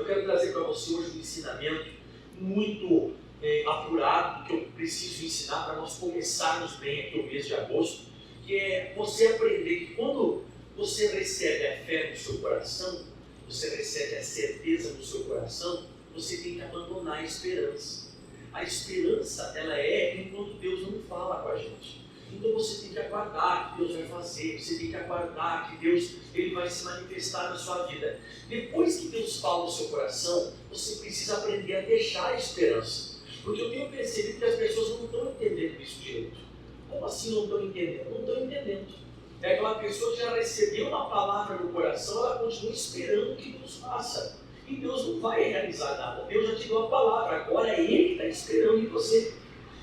quero trazer para você hoje um ensinamento muito apurado, que eu preciso ensinar para nós começarmos bem aqui o mês de agosto, que é você aprender que quando você recebe a fé no seu coração, você recebe a certeza no seu coração, você tem que abandonar a esperança. A esperança, ela é enquanto Deus não fala com a gente. Então você tem que aguardar que Deus vai fazer, você tem que aguardar que Deus ele vai se manifestar na sua vida. Depois que Deus fala no seu coração, você precisa aprender a deixar a esperança. Porque eu tenho percebido que as pessoas não estão entendendo isso direito. Como assim não estão entendendo? Não estão entendendo. É aquela pessoa que já recebeu uma palavra no coração, ela continua esperando que Deus faça. E Deus não vai realizar nada. Deus já te deu a palavra, agora é Ele que está esperando em você.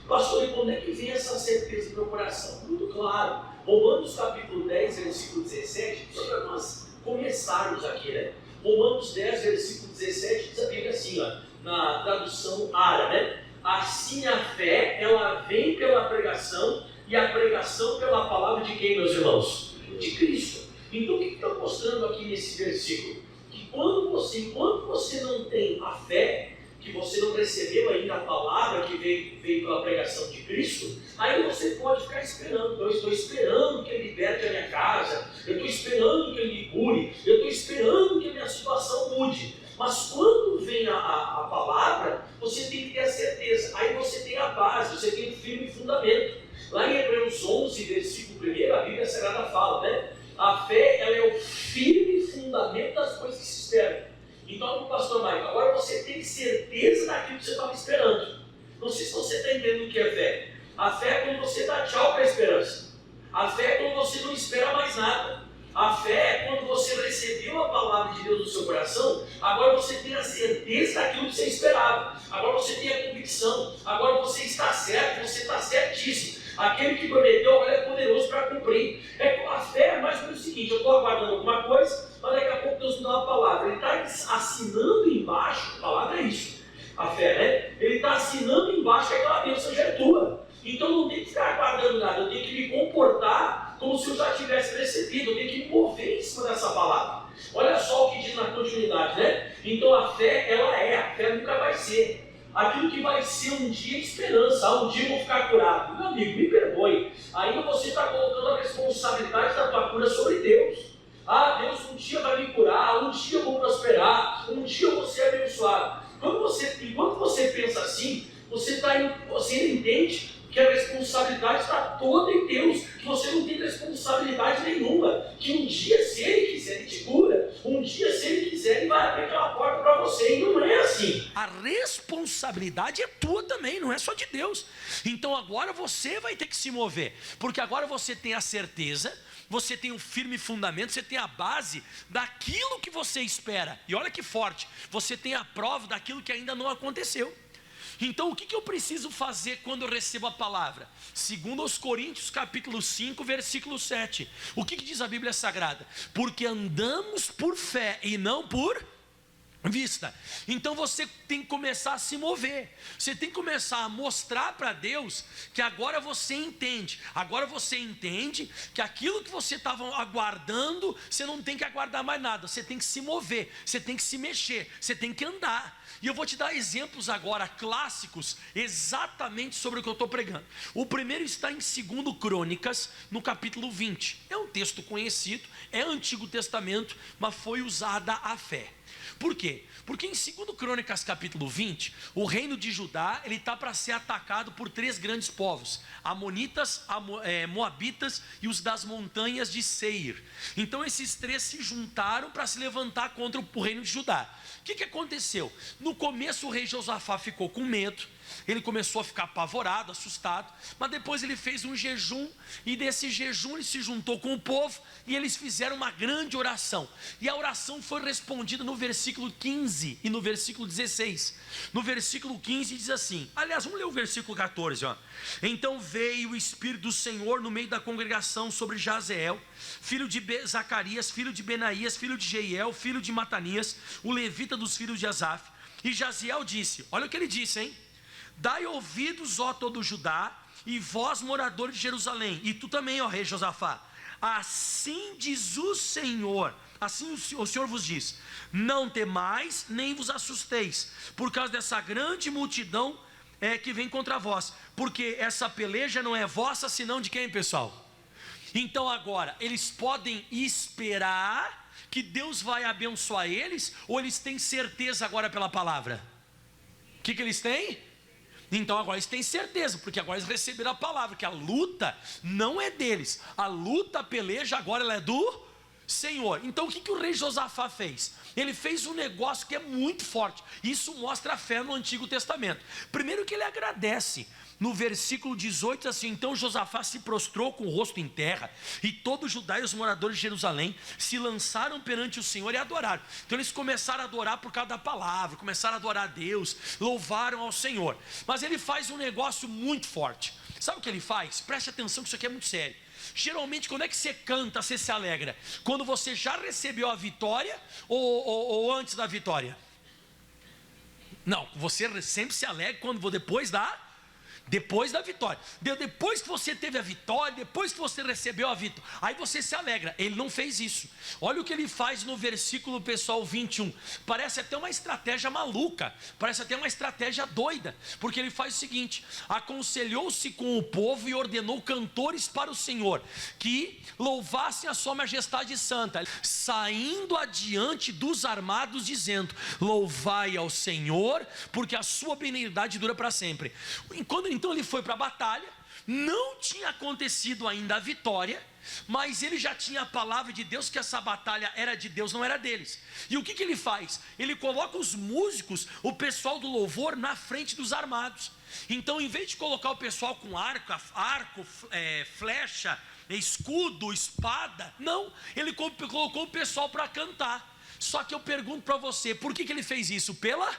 Pastor, e quando é que vem essa certeza no meu coração? Muito claro. Romanos capítulo 10, versículo 17, só para nós começarmos aqui, né? Romanos 10, versículo 17, diz a Bíblia assim, ó, na tradução árabe, né? Assim a fé, ela vem pela pregação, e a pregação pela palavra de quem, meus irmãos? De Cristo. Então o que está mostrando aqui nesse versículo? Que enquanto você não tem a fé, que você não recebeu ainda a palavra que veio pela pregação de Cristo, aí você pode ficar esperando. Eu estou esperando que Ele liberte a minha casa, eu estou esperando que Ele me cure, eu estou esperando que a minha situação mude. Mas quando vem a palavra, você tem que ter a certeza. Aí você tem a base, você tem um firme fundamento. Lá em Hebreus 11, versículo 1, a Bíblia Sagrada fala, né? A fé, ela é o firme fundamento das coisas que se esperam. Então, pastor Maicon, agora você tem certeza daquilo que você estava esperando. Não sei se você está entendendo o que é fé. A fé é quando você dá tchau para a esperança. A fé é quando você não espera mais nada. A fé é quando você recebeu a palavra de Deus no seu coração, agora você tem a certeza daquilo que você esperava. Agora você tem a convicção. Agora você está certo, você está certíssimo. Aquele que prometeu agora é poderoso para cumprir. A fé é mais ou menos o seguinte: eu estou aguardando alguma coisa, mas daqui a pouco Deus me dá uma palavra. Ele está assinando embaixo, a palavra é isso, a fé, né? Ele está assinando embaixo que aquela bênção já é tua. Então não tem que ficar aguardando nada, eu tenho que me comportar como se eu já tivesse recebido, eu tenho que me mover em cima dessa palavra. Olha só o que diz na continuidade, né? Então a fé, a fé nunca vai ser. Aquilo que vai ser um dia esperança, um dia eu vou ficar curado. Meu amigo, me perdoe. Ainda você está colocando a responsabilidade da tua cura sobre Deus. Deus um dia vai me curar, um dia eu vou prosperar, um dia eu vou ser abençoado. Enquanto você pensa assim, você entende que a responsabilidade está toda em Deus, que você não tem responsabilidade nenhuma, que um dia, se Ele quiser, Ele te cura, um dia, se Ele quiser, Ele vai abrir aquela porta para você, e não é assim. A responsabilidade é tua também, não é só de Deus. Então agora você vai ter que se mover, porque agora você tem a certeza, você tem um firme fundamento, você tem a base daquilo que você espera, e olha que forte, você tem a prova daquilo que ainda não aconteceu. Então o que eu preciso fazer quando eu recebo a palavra? Segundo aos Coríntios capítulo 5, versículo 7. O que diz a Bíblia Sagrada? Porque andamos por fé e não por vista. Então você tem que começar a se mover. Você tem que começar a mostrar para Deus que agora você entende. Agora você entende que aquilo que você estava aguardando, você não tem que aguardar mais nada. Você tem que se mover, você tem que se mexer, você tem que andar. E eu vou te dar exemplos agora clássicos exatamente sobre o que eu estou pregando. O primeiro está em 2 Crônicas, no capítulo 20. É um texto conhecido, é Antigo Testamento, mas foi usada a fé. Por quê? Porque em 2 Crônicas capítulo 20, o reino de Judá está para ser atacado por 3 grandes povos: Amonitas, Moabitas e os das montanhas de Seir. Então esses 3 se juntaram para se levantar contra o reino de Judá. O que aconteceu? No começo o rei Josafá ficou com medo, ele começou a ficar apavorado, assustado, mas depois ele fez um jejum, e desse jejum ele se juntou com o povo, e eles fizeram uma grande oração, e a oração foi respondida no versículo 15 e no versículo 16, no versículo 15 diz assim, aliás vamos ler o versículo 14, ó. Então veio o Espírito do Senhor no meio da congregação sobre Jazeel, filho de Zacarias, filho de Benaías, filho de Jeiel, filho de Matanias, o levita dos filhos de Asaf, e Jaziel disse, olha o que ele disse, hein? Dai ouvidos, ó todo Judá, e vós moradores de Jerusalém, e tu também, ó rei Josafá, assim diz o Senhor, assim o Senhor vos diz: não temais, nem vos assusteis, por causa dessa grande multidão que vem contra vós, porque essa peleja não é vossa, senão de quem, pessoal? Então agora, eles podem esperar que Deus vai abençoar eles, ou eles têm certeza agora pela palavra? O que eles têm? Então agora eles têm certeza, porque agora eles receberam a palavra, que a luta não é deles, a luta, a peleja agora ela é do Senhor. Então o que o rei Josafá fez? Ele fez um negócio que é muito forte. Isso mostra a fé no Antigo Testamento. Primeiro que ele agradece. No versículo 18 assim: então Josafá se prostrou com o rosto em terra, e todo Judá e os moradores de Jerusalém se lançaram perante o Senhor e adoraram. Então eles começaram a adorar por causa da palavra, começaram a adorar a Deus, louvaram ao Senhor. Mas ele faz um negócio muito forte. Sabe o que ele faz? Preste atenção que isso aqui é muito sério. Geralmente quando é que você canta, você se alegra? Quando você já recebeu a vitória ou antes da vitória? Não, você sempre se alegra quando depois da vitória. Depois que você teve a vitória, depois que você recebeu a vitória, aí você se alegra. Ele não fez isso. Olha o que ele faz no versículo, pessoal, 21. Parece até uma estratégia maluca, parece até uma estratégia doida, porque ele faz o seguinte: aconselhou-se com o povo e ordenou cantores para o Senhor, que louvassem a sua majestade santa, saindo adiante dos armados, dizendo: louvai ao Senhor, porque a sua benignidade dura para sempre. Então ele foi para a batalha, não tinha acontecido ainda a vitória, mas ele já tinha a palavra de Deus que essa batalha era de Deus, não era deles. E o que ele faz? Ele coloca os músicos, o pessoal do louvor, na frente dos armados. Então, em vez de colocar o pessoal com arco, flecha, escudo, espada, não, ele colocou o pessoal para cantar. Só que eu pergunto para você, por que ele fez isso? Pela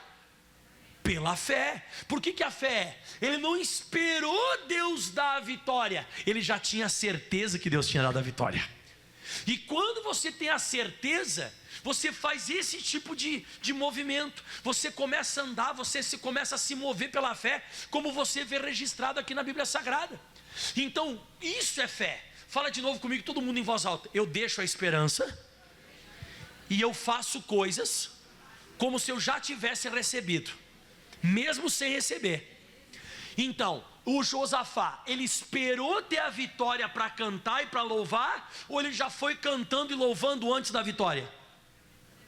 fé. Por que a fé? Ele não esperou Deus dar a vitória, ele já tinha certeza que Deus tinha dado a vitória. E quando você tem a certeza, você faz esse tipo de movimento, você começa a andar, você começa a se mover pela fé, como você vê registrado aqui na Bíblia Sagrada. Então isso é fé. Fala de novo comigo, todo mundo em voz alta: eu deixo a esperança e eu faço coisas como se eu já tivesse recebido, mesmo sem receber. Então, o Josafá, ele esperou ter a vitória para cantar e para louvar, ou ele já foi cantando e louvando antes da vitória?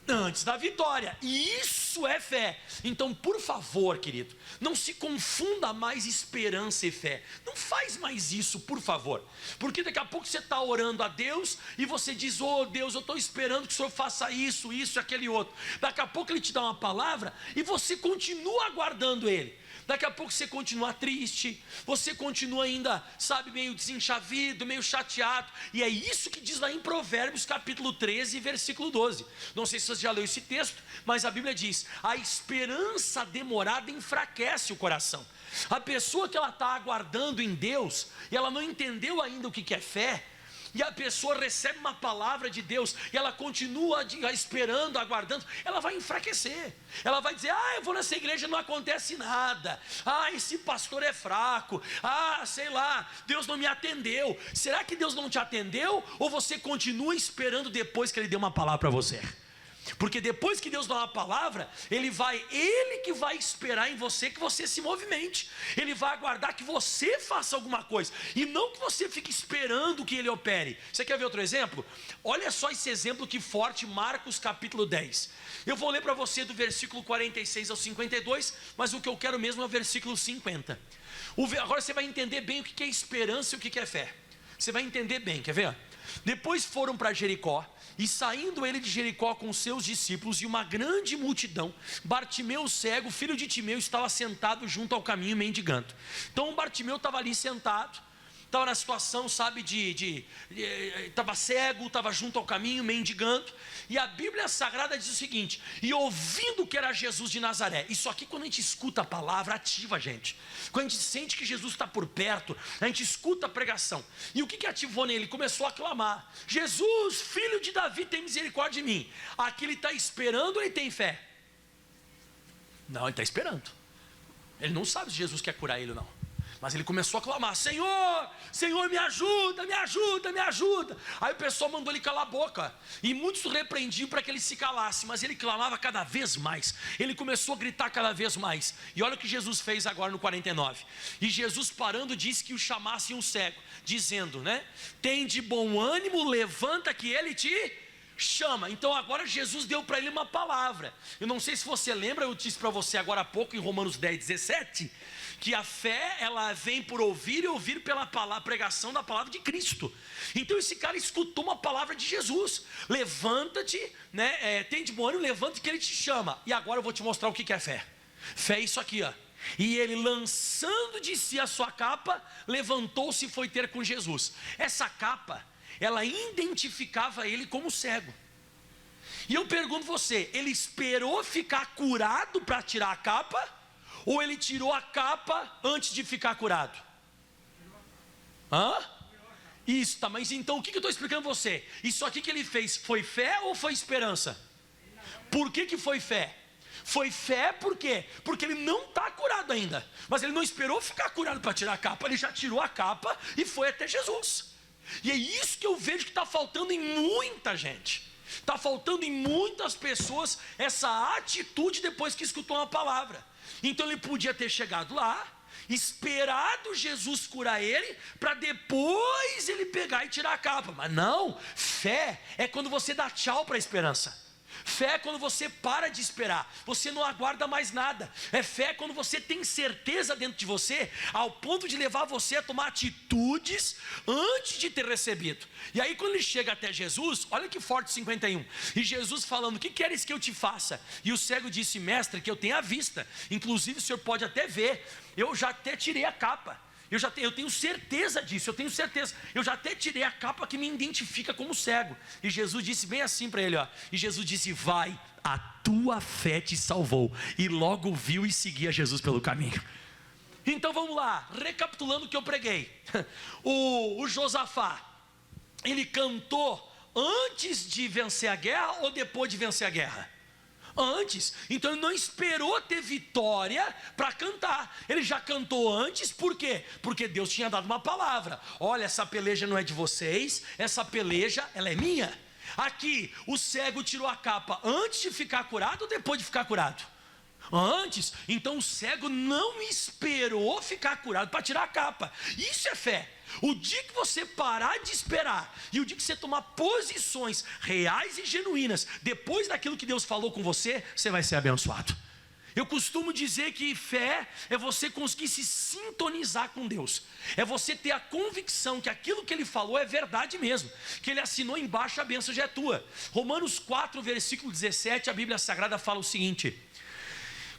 Antes da vitória. E isso é fé. Então, por favor, querido, não se confunda mais esperança e fé. Não faz mais isso, por favor. Porque daqui a pouco você está orando a Deus e você diz: oh Deus, eu estou esperando que o Senhor faça isso, isso e aquele outro. Daqui a pouco Ele te dá uma palavra e você continua aguardando Ele. Daqui a pouco você continua triste, você continua ainda, sabe, meio desenchavido, meio chateado. E é isso que diz lá em Provérbios capítulo 13, versículo 12. Não sei se você já leu esse texto, mas a Bíblia diz: a esperança demorada enfraquece o coração. A pessoa que ela está aguardando em Deus, e ela não entendeu ainda o que é fé, e a pessoa recebe uma palavra de Deus, e ela continua esperando, aguardando, ela vai enfraquecer. Ela vai dizer: eu vou nessa igreja, não acontece nada. Esse pastor é fraco. Sei lá, Deus não me atendeu. Será que Deus não te atendeu? Ou você continua esperando depois que Ele deu uma palavra para você? Porque depois que Deus dá uma palavra, Ele que vai esperar em você que você se movimente. Ele vai aguardar que você faça alguma coisa, e não que você fique esperando que Ele opere. Você quer ver outro exemplo? Olha só esse exemplo que forte, Marcos capítulo 10. Eu vou ler para você do versículo 46 ao 52, mas o que eu quero mesmo é o versículo 50. Agora você vai entender bem o que é esperança e o que é fé. Você vai entender bem, quer ver? Depois foram para Jericó, e saindo ele de Jericó com seus discípulos e uma grande multidão, Bartimeu o cego, filho de Timeu, estava sentado junto ao caminho mendigando. Então Bartimeu estava ali sentado, estava na situação, sabe, estava cego, estava junto ao caminho mendigando. E a Bíblia Sagrada diz o seguinte: e ouvindo que era Jesus de Nazaré. Isso aqui, quando a gente escuta a palavra, ativa a gente. Quando a gente sente que Jesus está por perto, a gente escuta a pregação. E o que ativou nele? Ele começou a clamar: Jesus, filho de Davi, tem misericórdia de mim. Aqui ele está esperando ou ele tem fé? Não, ele está esperando. Ele não sabe se Jesus quer curar ele ou não. Mas ele começou a clamar: Senhor, Senhor, me ajuda, me ajuda, me ajuda. Aí o pessoal mandou ele calar a boca, e muitos o repreendiam para que ele se calasse, mas ele clamava cada vez mais. Ele começou a gritar cada vez mais. E olha o que Jesus fez agora no 49. E Jesus parando disse que o chamasse um cego, dizendo, né? Tem de bom ânimo, levanta que ele te chama. Então agora Jesus deu para ele uma palavra. Eu não sei se você lembra, eu disse para você agora há pouco em Romanos 10:17, que a fé, ela vem por ouvir e ouvir pela pregação da palavra de Cristo. Então esse cara escutou uma palavra de Jesus: levanta-te, né? Tem de bom ânimo, levanta que ele te chama. E agora eu vou te mostrar o que é fé. Fé é isso aqui, ó. E ele, lançando de si a sua capa, levantou-se e foi ter com Jesus. Essa capa, ela identificava ele como cego. E eu pergunto você, ele esperou ficar curado para tirar a capa? Ou ele tirou a capa antes de ficar curado? Isso, tá, mas então o que eu estou explicando a você? Isso aqui que ele fez, foi fé ou foi esperança? Por que foi fé? Foi fé por quê? Porque ele não está curado ainda. Mas ele não esperou ficar curado para tirar a capa, ele já tirou a capa e foi até Jesus. E é isso que eu vejo que está faltando em muita gente. Está faltando em muitas pessoas essa atitude depois que escutou uma palavra. Então ele podia ter chegado lá, esperado Jesus curar ele, para depois ele pegar e tirar a capa. Mas não, fé é quando você dá tchau para a esperança. Fé é quando você para de esperar, você não aguarda mais nada. Fé quando você tem certeza dentro de você, ao ponto de levar você a tomar atitudes antes de ter recebido. E aí quando ele chega até Jesus, olha que forte 51. E Jesus falando: o que queres que eu te faça? E o cego disse: mestre, que eu tenha vista. Inclusive o senhor pode até ver, eu já até tirei a capa. Eu tenho certeza disso, eu já até tirei a capa que me identifica como cego. E Jesus disse bem assim para ele, ó. E Jesus disse: vai, a tua fé te salvou. E logo viu e seguia Jesus pelo caminho. Então vamos lá, recapitulando o que eu preguei. O Josafá, ele cantou antes de vencer a guerra ou depois de vencer a guerra? Antes. Então ele não esperou ter vitória para cantar, ele já cantou antes. Por quê? Porque Deus tinha dado uma palavra: olha, essa peleja não é de vocês, essa peleja, ela é minha. Aqui, o cego tirou a capa antes de ficar curado ou depois de ficar curado? Antes. Então o cego não esperou ficar curado para tirar a capa. Isso é fé. O dia que você parar de esperar e o dia que você tomar posições reais e genuínas depois daquilo que Deus falou com você, você vai ser abençoado. Eu costumo dizer que fé é você conseguir se sintonizar com Deus, é você ter a convicção que aquilo que Ele falou é verdade mesmo, que Ele assinou embaixo, a bênção já é tua. Romanos 4, versículo 17, a Bíblia Sagrada fala o seguinte: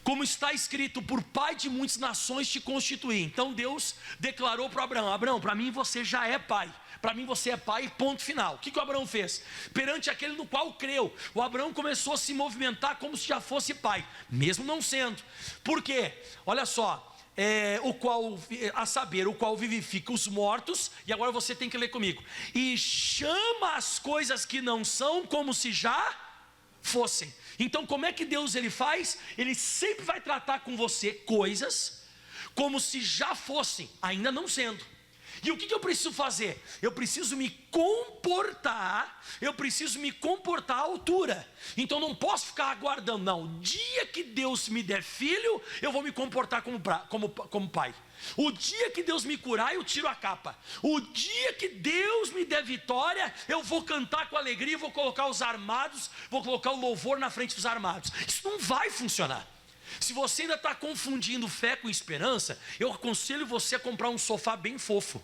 como está escrito, por pai de muitas nações te constituí. Então Deus declarou para Abraão: Abraão, para mim você já é pai, para mim você é pai, ponto final. O que o Abraão fez? Perante aquele no qual creu, o Abraão começou a se movimentar como se já fosse pai, mesmo não sendo. Por quê? Olha só, o qual vivifica os mortos. E agora você tem que ler comigo: e chama as coisas que não são como se já fossem. Então como é que Deus ele faz? Ele sempre vai tratar com você coisas como se já fossem, ainda não sendo. E o que eu preciso fazer? Eu preciso me comportar à altura. Então não posso ficar aguardando, não. O dia que Deus me der filho, eu vou me comportar como pai. O dia que Deus me curar, eu tiro a capa. O dia que Deus me der vitória, eu vou cantar com alegria, vou colocar os armados, vou colocar o louvor na frente dos armados. Isso não vai funcionar. Se você ainda está confundindo fé com esperança, eu aconselho você a comprar um sofá bem fofo,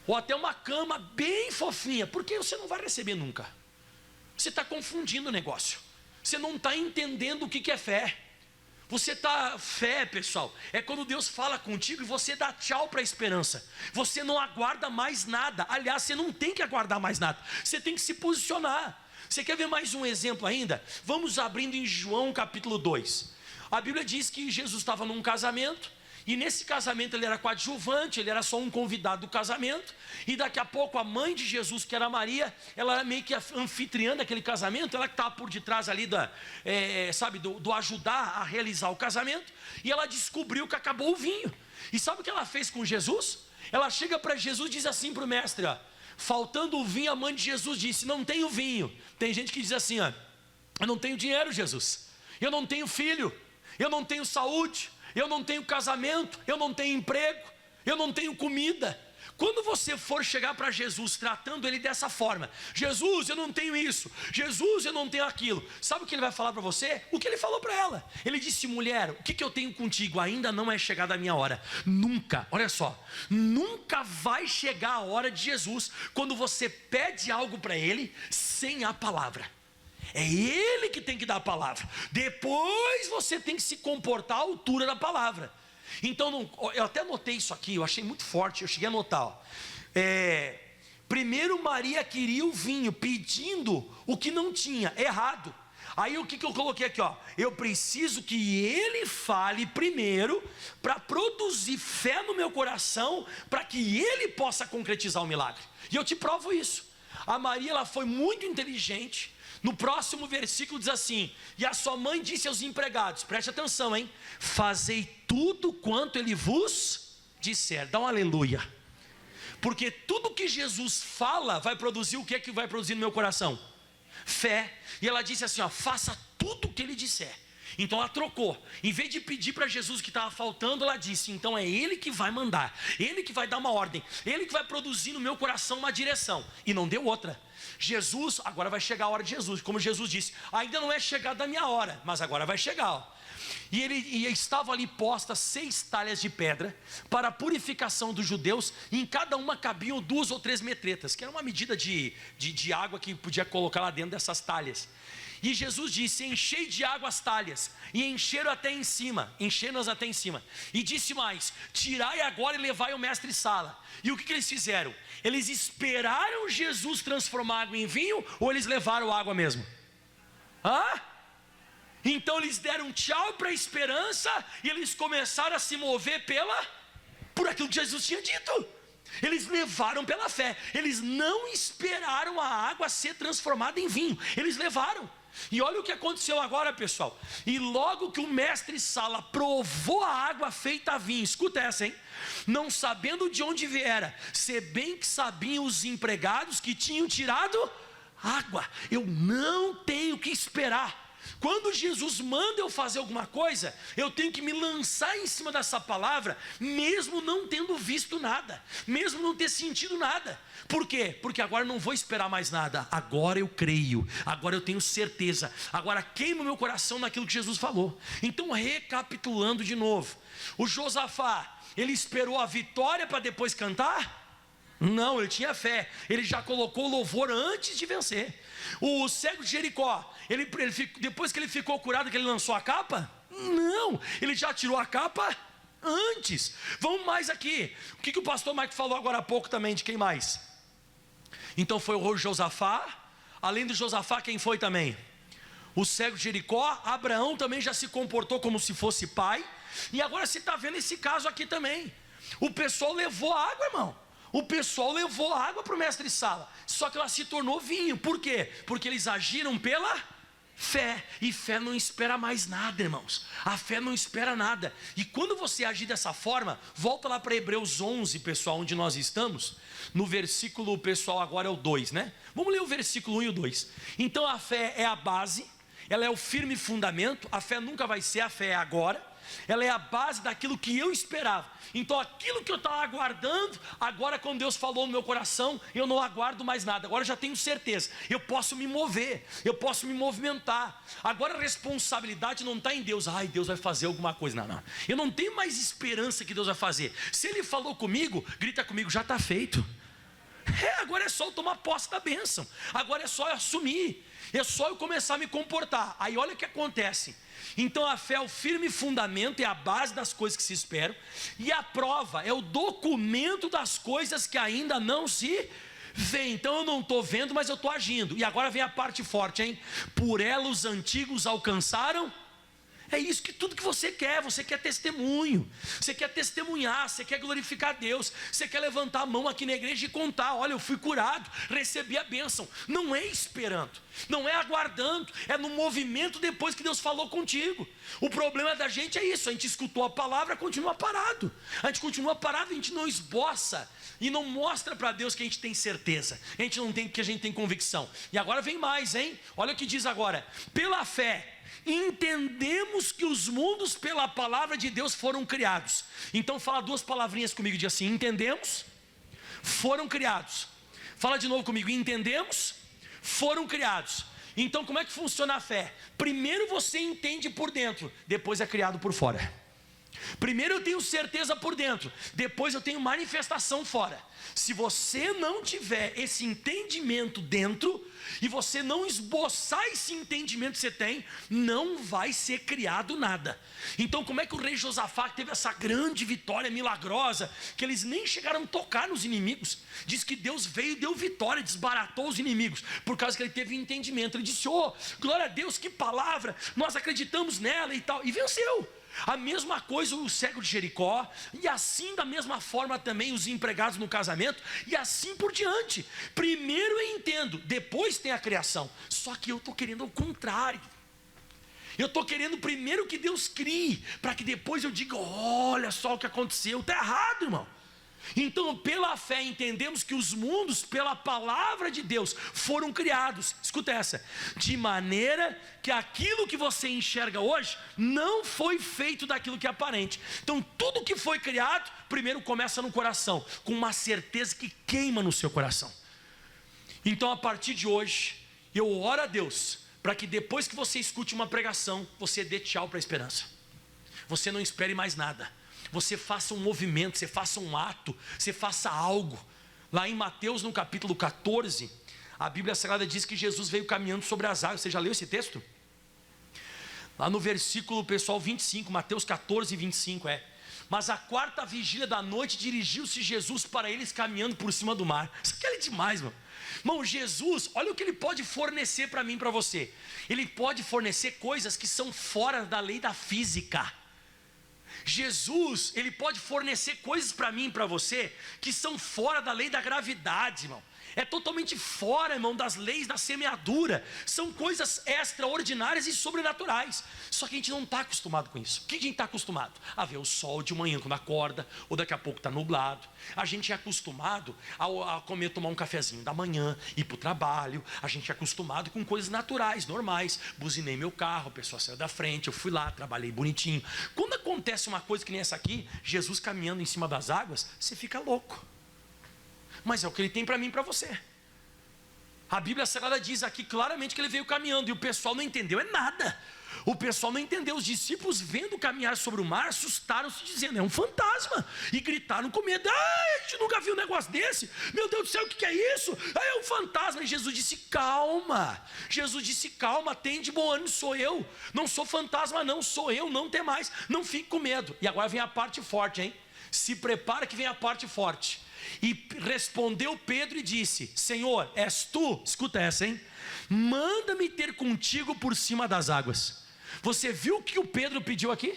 ou até uma cama bem fofinha, porque você não vai receber nunca. Você está confundindo o negócio, você não está entendendo o que é fé. Fé, pessoal, é quando Deus fala contigo e você dá tchau para a esperança. Você não aguarda mais nada. Aliás, você não tem que aguardar mais nada, você tem que se posicionar. Você quer ver mais um exemplo ainda? Vamos abrindo em João capítulo 2. A Bíblia diz que Jesus estava num casamento, E nesse casamento ele era coadjuvante, ele era só um convidado do casamento. E daqui a pouco a mãe de Jesus, que era Maria, ela era meio que a anfitriã daquele casamento. Ela que estava por detrás ali do ajudar a realizar o casamento. E ela descobriu que acabou o vinho. E sabe o que ela fez com Jesus? Ela chega para Jesus e diz assim para o mestre, ó, faltando o vinho, a mãe de Jesus disse, não tenho vinho. Tem gente que diz assim, ó, eu não tenho dinheiro, Jesus, eu não tenho filho, eu não tenho saúde, eu não tenho casamento, eu não tenho emprego, eu não tenho comida. Quando você for chegar para Jesus tratando ele dessa forma, Jesus, eu não tenho isso, Jesus, eu não tenho aquilo, sabe o que ele vai falar para você? O que ele falou para ela. Ele disse, mulher, o que eu tenho contigo? Ainda não é chegada a minha hora. Nunca, olha só, nunca vai chegar a hora de Jesus quando você pede algo para ele sem a palavra. É ele que tem que dar a palavra. Depois você tem que se comportar à altura da palavra. Então, eu até notei isso aqui, eu achei muito forte, eu cheguei a notar. Primeiro Maria queria o vinho, pedindo o que não tinha, errado. Aí o que eu coloquei aqui, ó? Eu preciso que ele fale primeiro, para produzir fé no meu coração, para que ele possa concretizar o milagre. E eu te provo isso. A Maria, ela foi muito inteligente. No próximo versículo diz assim, e a sua mãe disse aos empregados, preste atenção, hein? Fazei tudo quanto ele vos disser. Dá um aleluia. Porque tudo que Jesus fala vai produzir o que é que vai produzir no meu coração? Fé. E ela disse assim, ó, faça tudo o que ele disser. Então ela trocou, em vez de pedir para Jesus o que estava faltando, ela disse, então é ele que vai mandar, ele que vai dar uma ordem, ele que vai produzir no meu coração uma direção. E não deu outra. Jesus, agora vai chegar a hora de Jesus, como Jesus disse, ainda não é chegada a minha hora, mas agora vai chegar, ó. E estavam ali postas 6 talhas de pedra para a purificação dos judeus, e em cada uma cabiam 2 ou 3 metretas, que era uma medida de água que podia colocar lá dentro dessas talhas. E Jesus disse, enchei de água as talhas, e encheram-nas até em cima, e disse mais, tirai agora e levai o mestre Sala. E o que eles fizeram? Eles esperaram Jesus transformar água em vinho, ou eles levaram água mesmo? Então eles deram tchau para a esperança, e eles começaram a se mover por aquilo que Jesus tinha dito. Eles levaram pela fé, eles não esperaram a água ser transformada em vinho, eles levaram. E olha o que aconteceu agora, pessoal. E logo que o mestre Sala provou a água feita vinho, escuta essa, hein? Não sabendo de onde viera, se bem que sabiam os empregados que tinham tirado água. Eu não tenho que esperar. Quando Jesus manda eu fazer alguma coisa, eu tenho que me lançar em cima dessa palavra, mesmo não tendo visto nada, mesmo não ter sentido nada. Por quê? Porque agora eu não vou esperar mais nada, agora eu creio, agora eu tenho certeza, agora queima o meu coração naquilo que Jesus falou. Então, recapitulando de novo, o Josafá, ele esperou a vitória para depois cantar? Não, ele tinha fé, ele já colocou louvor antes de vencer. O cego de Jericó, depois que ele ficou curado, que ele lançou a capa? Não, ele já tirou a capa antes. Vamos mais aqui, o que o pastor Mike falou agora há pouco também, de quem mais? Então foi o Josafá, além do Josafá, quem foi também? O cego de Jericó. Abraão também já se comportou como se fosse pai. E agora você está vendo esse caso aqui também. O pessoal levou água, irmão. O pessoal levou água para o mestre Sala, só que ela se tornou vinho. Por quê? Porque eles agiram pela fé, e fé não espera mais nada, irmãos. A fé não espera nada. E quando você agir dessa forma, volta lá para Hebreus 11, pessoal, onde nós estamos. No versículo, pessoal, agora é o 2, né? Vamos ler o versículo 1 e o 2. Então a fé é a base, ela é o firme fundamento. A fé nunca vai ser, a fé é agora. Ela é a base daquilo que eu esperava. Então aquilo que eu estava aguardando, agora quando Deus falou no meu coração, eu não aguardo mais nada, agora eu já tenho certeza, eu posso me mover, eu posso me movimentar. Agora a responsabilidade não está em Deus, Deus vai fazer alguma coisa, não, eu não tenho mais esperança que Deus vai fazer. Se Ele falou comigo, grita comigo, já está feito. Agora é só eu tomar posse da bênção, agora é só eu assumir, é só eu começar a me comportar. Aí olha o que acontece. Então a fé é o firme fundamento, é a base das coisas que se esperam, e a prova é o documento das coisas que ainda não se vêem. Então eu não estou vendo, mas eu estou agindo. E agora vem a parte forte, hein? Por ela os antigos alcançaram. É isso que tudo que você quer testemunho, você quer testemunhar, você quer glorificar a Deus, você quer levantar a mão aqui na igreja e contar: olha, eu fui curado, recebi a bênção. Não é esperando, não é aguardando, é no movimento depois que Deus falou contigo. O problema da gente é isso: a gente escutou a palavra, continua parado, a gente não esboça e não mostra para Deus que a gente tem certeza, a gente tem convicção. E agora vem mais, hein? Olha o que diz agora: pela fé entendemos que os mundos pela palavra de Deus foram criados. Então fala duas palavrinhas comigo, diz assim: entendemos, foram criados. Fala de novo comigo: entendemos, foram criados. Então como é que funciona a fé? Primeiro você entende por dentro, depois é criado por fora. Primeiro eu tenho certeza por dentro, depois eu tenho manifestação fora. Se você não tiver esse entendimento dentro, e você não esboçar esse entendimento que você tem, não vai ser criado nada. Então como é que o rei Josafá teve essa grande vitória milagrosa, que eles nem chegaram a tocar nos inimigos? Diz que Deus veio e deu vitória, desbaratou os inimigos, por causa que ele teve entendimento. Ele disse: oh, glória a Deus, que palavra, nós acreditamos nela e tal, e venceu. A mesma coisa o cego de Jericó, e assim da mesma forma também os empregados no casamento, e assim por diante. Primeiro eu entendo, depois tem a criação. Só que eu estou querendo o contrário. Eu estou querendo primeiro que Deus crie, para que depois eu diga: olha só o que aconteceu. Está errado, irmão. Então pela fé entendemos que os mundos pela palavra de Deus foram criados. Escuta essa: de maneira que aquilo que você enxerga hoje não foi feito daquilo que é aparente. Então tudo que foi criado primeiro começa no coração, com uma certeza que queima no seu coração. Então a partir de hoje eu oro a Deus para que depois que você escute uma pregação, você dê tchau para a esperança. Você não espere mais nada. Você faça um movimento, você faça um ato, você faça algo. Lá em Mateus, no capítulo 14, a Bíblia Sagrada diz que Jesus veio caminhando sobre as águas. Você já leu esse texto? Lá no versículo, pessoal, 25, Mateus 14, 25, mas à quarta vigília da noite, dirigiu-se Jesus para eles caminhando por cima do mar. Isso aqui é demais, mano. Irmão, Jesus, olha o que Ele pode fornecer para mim e para você. Ele pode fornecer coisas que são fora da lei da física. Jesus, Ele pode fornecer coisas para mim e para você que são fora da lei da gravidade, irmão. É totalmente fora, irmão, das leis da semeadura. São coisas extraordinárias e sobrenaturais. Só que a gente não está acostumado com isso. O que a gente está acostumado? A ver o sol de manhã quando acorda, ou daqui a pouco está nublado. A gente é acostumado a comer, tomar um cafezinho da manhã, ir para o trabalho. A gente é acostumado com coisas naturais, normais. Buzinei meu carro, a pessoa saiu da frente, eu fui lá, trabalhei bonitinho. Quando acontece uma coisa que nem essa aqui, Jesus caminhando em cima das águas, você fica louco. Mas é o que Ele tem para mim e para você. A Bíblia Sagrada diz aqui claramente que Ele veio caminhando, e o pessoal não entendeu nada. O pessoal não entendeu. Os discípulos, vendo caminhar sobre o mar, assustaram-se, dizendo: é um fantasma, e gritaram com medo: a gente nunca viu um negócio desse, meu Deus do céu, o que é isso? É um fantasma. E Jesus disse: calma. Jesus disse: calma, tem de bom ânimo, sou eu, não sou fantasma não, sou eu, não tem mais, não fique com medo. E agora vem a parte forte, hein? Se prepara que vem a parte forte. E respondeu Pedro e disse: Senhor, és tu? Escuta essa, hein? Manda-me ter contigo por cima das águas. Você viu o que o Pedro pediu aqui?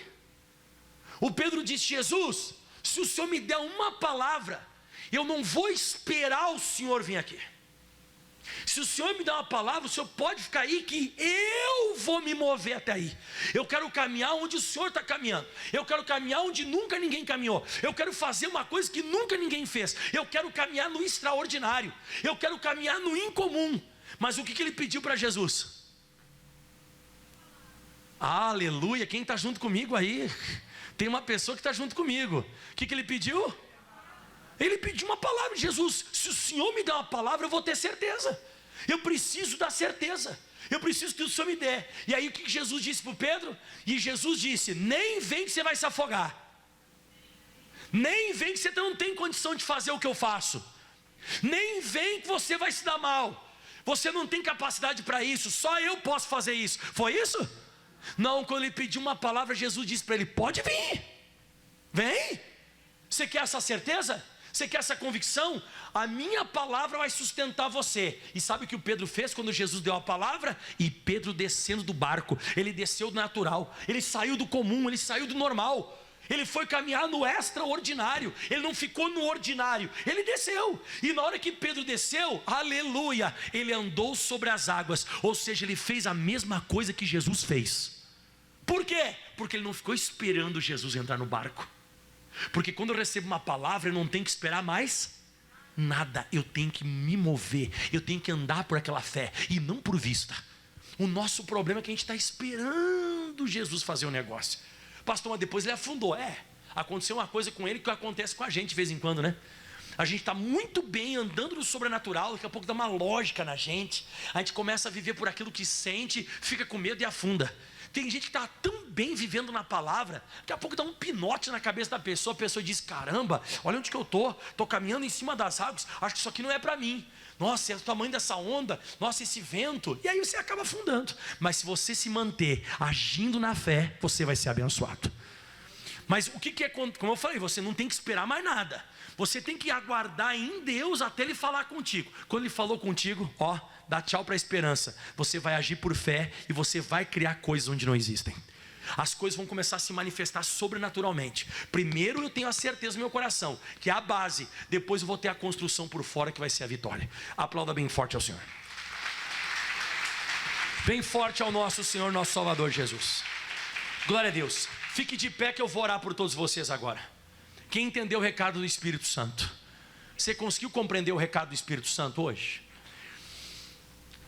O Pedro disse: Jesus, se o Senhor me der uma palavra, eu não vou esperar o Senhor vir aqui. Se o Senhor me der uma palavra, o Senhor pode ficar aí, que eu vou me mover até aí. Eu quero caminhar onde o Senhor está caminhando. Eu quero caminhar onde nunca ninguém caminhou. Eu quero fazer uma coisa que nunca ninguém fez. Eu quero caminhar no extraordinário. Eu quero caminhar no incomum. Mas o que ele pediu para Jesus? Aleluia, quem está junto comigo aí? Tem uma pessoa que está junto comigo. O que ele pediu? Ele pediu uma palavra. Jesus, se o Senhor me der uma palavra, eu vou ter certeza. Eu preciso da certeza. Eu preciso que o Senhor me dê. E aí o que Jesus disse para o Pedro? E Jesus disse: nem vem que você vai se afogar. Nem vem que você não tem condição de fazer o que eu faço. Nem vem que você vai se dar mal. Você não tem capacidade para isso. Só eu posso fazer isso. Foi isso? Não, quando ele pediu uma palavra, Jesus disse para ele: pode vir. Vem. Você quer essa certeza? Você quer essa convicção? a minha palavra vai sustentar você. E sabe o que o Pedro fez quando Jesus deu a palavra? E Pedro descendo do barco, ele desceu do natural, ele saiu do comum, ele saiu do normal. Ele foi caminhar no extraordinário. Ele não ficou no ordinário, ele desceu. E na hora que Pedro desceu, aleluia, ele andou sobre as águas. Ou seja, ele fez a mesma coisa que Jesus fez. Por quê? Porque ele não ficou esperando Jesus entrar no barco. Porque quando eu recebo uma palavra, eu não tenho que esperar mais nada. Eu tenho que me mover, eu tenho que andar por aquela fé e não por vista. O nosso problema é que a gente está esperando Jesus fazer o negócio. Pastor, mas depois ele afundou. Aconteceu uma coisa com ele que acontece com a gente de vez em quando, né? A gente está muito bem andando no sobrenatural, daqui a pouco dá uma lógica na gente. A gente começa a viver por aquilo que sente, fica com medo e afunda. Tem gente que está tão bem vivendo na palavra, daqui a pouco dá um pinote na cabeça da pessoa. A pessoa diz, caramba, olha onde que eu estou caminhando em cima das águas, acho que isso aqui não é para mim. Nossa, é o tamanho dessa onda, nossa, esse vento. E aí você acaba afundando. Mas se você se manter agindo na fé, você vai ser abençoado. Mas o que é, como eu falei, você não tem que esperar mais nada. Você tem que aguardar em Deus até Ele falar contigo. Quando Ele falou contigo, dá tchau para a esperança. Você vai agir por fé e você vai criar coisas onde não existem. As coisas vão começar a se manifestar sobrenaturalmente. Primeiro eu tenho a certeza no meu coração, que é a base. Depois eu vou ter a construção por fora, que vai ser a vitória. Aplauda bem forte ao Senhor. Bem forte ao nosso Senhor, nosso Salvador Jesus. Glória a Deus. Fique de pé que eu vou orar por todos vocês agora. Quem entendeu o recado do Espírito Santo? Você conseguiu compreender o recado do Espírito Santo hoje?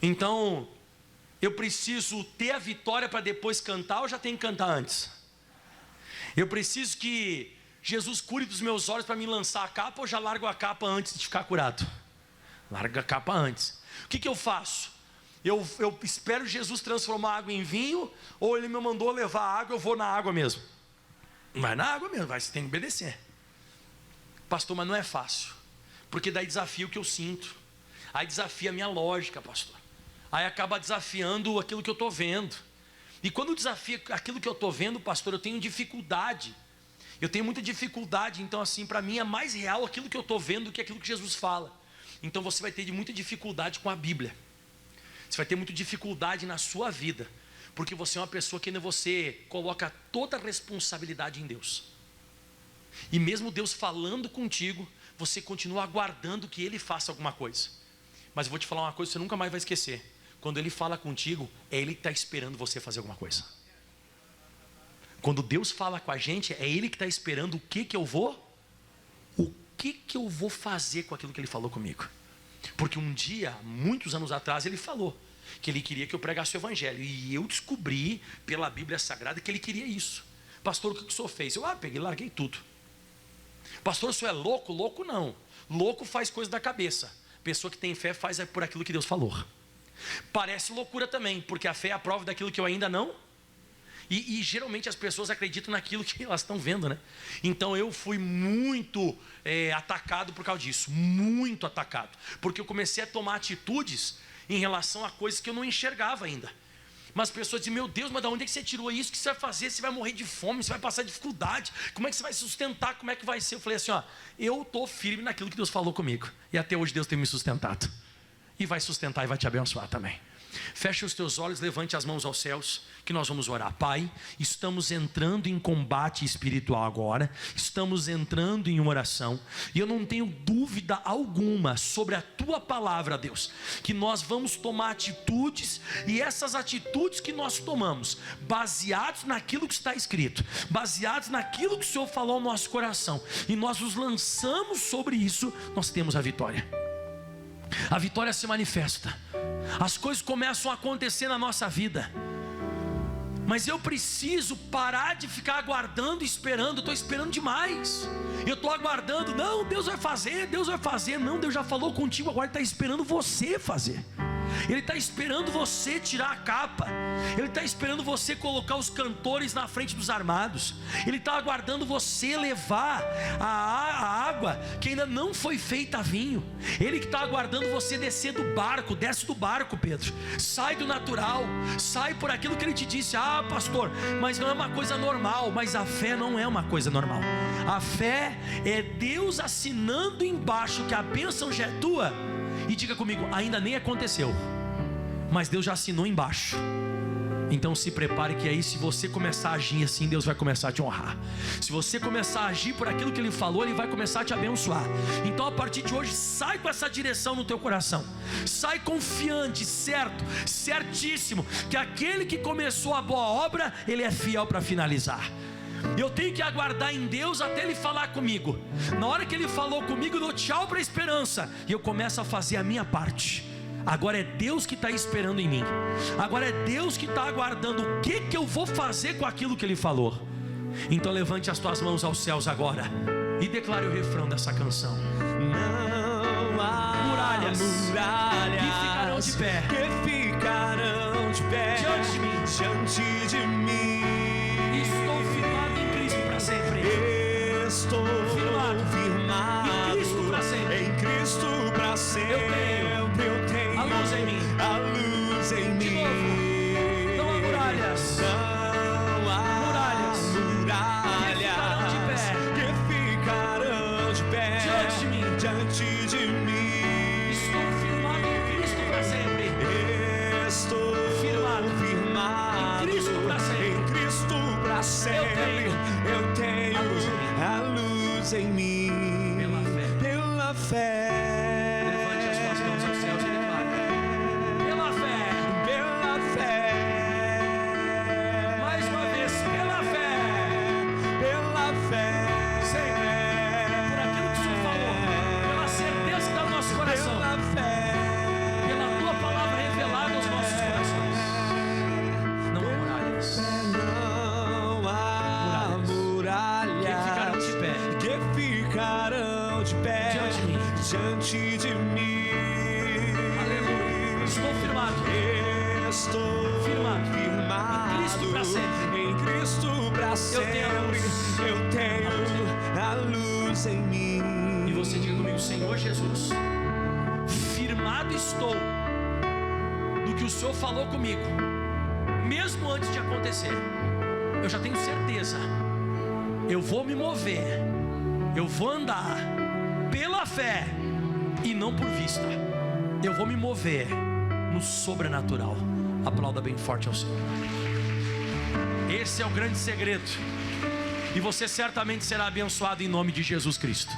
Então, eu preciso ter a vitória para depois cantar, ou já tenho que cantar antes? Eu preciso que Jesus cure dos meus olhos para me lançar a capa, ou já largo a capa antes de ficar curado? Larga a capa antes. O que eu faço? Eu espero Jesus transformar a água em vinho, ou Ele me mandou levar a água, eu vou na água mesmo? Vai na água mesmo, você tem que obedecer. Pastor, mas não é fácil, porque daí desafia o que eu sinto, aí desafia a minha lógica, pastor. Aí acaba desafiando aquilo que eu estou vendo. E quando desafia aquilo que eu estou vendo, pastor, eu tenho dificuldade. Eu tenho muita dificuldade. Então assim, para mim é mais real aquilo que eu estou vendo do que aquilo que Jesus fala. Então você vai ter muita dificuldade com a Bíblia. Você vai ter muita dificuldade na sua vida, porque você é uma pessoa que ainda você coloca toda a responsabilidade em Deus. E mesmo Deus falando contigo, você continua aguardando que Ele faça alguma coisa. Mas eu vou te falar uma coisa que você nunca mais vai esquecer. Quando Ele fala contigo, é Ele que está esperando você fazer alguma coisa. Quando Deus fala com a gente, é Ele que está esperando o que eu vou fazer com aquilo que Ele falou comigo. Porque um dia, muitos anos atrás, Ele falou que Ele queria que eu pregasse o Evangelho. E eu descobri pela Bíblia Sagrada que Ele queria isso. Pastor, o que o senhor fez? Eu peguei e larguei tudo. Pastor, o senhor é louco? Louco não. Louco faz coisa da cabeça. Pessoa que tem fé faz por aquilo que Deus falou. Parece loucura também, porque a fé é a prova daquilo que eu ainda não. E geralmente as pessoas acreditam naquilo que elas estão vendo, né? Então eu fui muito atacado por causa disso. Muito atacado. Porque eu comecei a tomar atitudes em relação a coisas que eu não enxergava ainda. Mas as pessoas dizem, meu Deus, mas de onde é que você tirou isso? O que você vai fazer? Você vai morrer de fome, você vai passar dificuldade. Como é que você vai sustentar? Como é que vai ser? Eu falei assim, eu estou firme naquilo que Deus falou comigo. E até hoje Deus tem me sustentado. E vai sustentar e vai te abençoar também. Feche os teus olhos, levante as mãos aos céus, que nós vamos orar. Pai, estamos entrando em combate espiritual agora, estamos entrando em oração, e eu não tenho dúvida alguma sobre a tua palavra, Deus, que nós vamos tomar atitudes, e essas atitudes que nós tomamos, baseados naquilo que está escrito, baseados naquilo que o Senhor falou ao nosso coração, e nós nos lançamos sobre isso, nós temos a vitória. A vitória se manifesta, as coisas começam a acontecer na nossa vida. Mas eu preciso parar de ficar aguardando, esperando. Estou esperando demais. Eu estou aguardando, não, Deus vai fazer. Não, Deus já falou contigo, agora está esperando você fazer. Ele está esperando você tirar a capa. Ele está esperando você colocar os cantores na frente dos armados. Ele está aguardando você levar a água que ainda não foi feita vinho. Ele que está aguardando você descer do barco. Desce do barco, Pedro. Sai do natural. Sai por aquilo que ele te disse. Ah, pastor, mas não é uma coisa normal. Mas a fé não é uma coisa normal. A fé é Deus assinando embaixo que a bênção já é tua. E diga comigo, ainda nem aconteceu, mas Deus já assinou embaixo. Então se prepare, que aí se você começar a agir assim, Deus vai começar a te honrar. Se você começar a agir por aquilo que Ele falou, Ele vai começar a te abençoar. Então a partir de hoje, sai com essa direção no teu coração. Sai confiante, certo, certíssimo, que aquele que começou a boa obra, Ele é fiel para finalizar. Eu tenho que aguardar em Deus até Ele falar comigo. Na hora que Ele falou comigo, eu dou tchau para a esperança e eu começo a fazer a minha parte. Agora é Deus que está esperando em mim. Agora é Deus que está aguardando o que eu vou fazer com aquilo que Ele falou. Então levante as tuas mãos aos céus agora e declare o refrão dessa canção. Não há muralhas que ficarão de pé diante de mim. Estou firmado em Cristo para sempre. Estou firmado em Cristo para sempre. Em Cristo para sempre. Eu tenho a luz em mim. A luz em mim. De novo. Não há muralhas. Não há muralhas que ficarão de pé diante de mim. Estou firmado em Cristo para sempre. Estou firmado em Cristo para sempre. Em Cristo para sempre. Eu tenho a luz em mim. Pela fé. Levante as tuas mãos aos céus e declare. Pela fé. Pela fé. Mais uma vez, pela fé. Pela fé. Sempre. Por aquilo que o Senhor falou. Pela certeza que está no nosso coração. Pela fé. Pela tua palavra revelada aos nossos corações. Não há muralhas. Não há muralhas que ficarão de pé diante de mim. Aleluia. Estou firmado. Estou firmado em Cristo para sempre. Em Cristo para sempre. Eu tenho a luz em mim. E você diga comigo, Senhor Jesus, firmado estou do que o Senhor falou comigo, mesmo antes de acontecer. Eu já tenho certeza. Eu vou me mover. Eu vou andar pela fé e não por vista. Eu vou me mover no sobrenatural. Aplauda bem forte ao Senhor. Esse é o grande segredo. E você certamente será abençoado em nome de Jesus Cristo.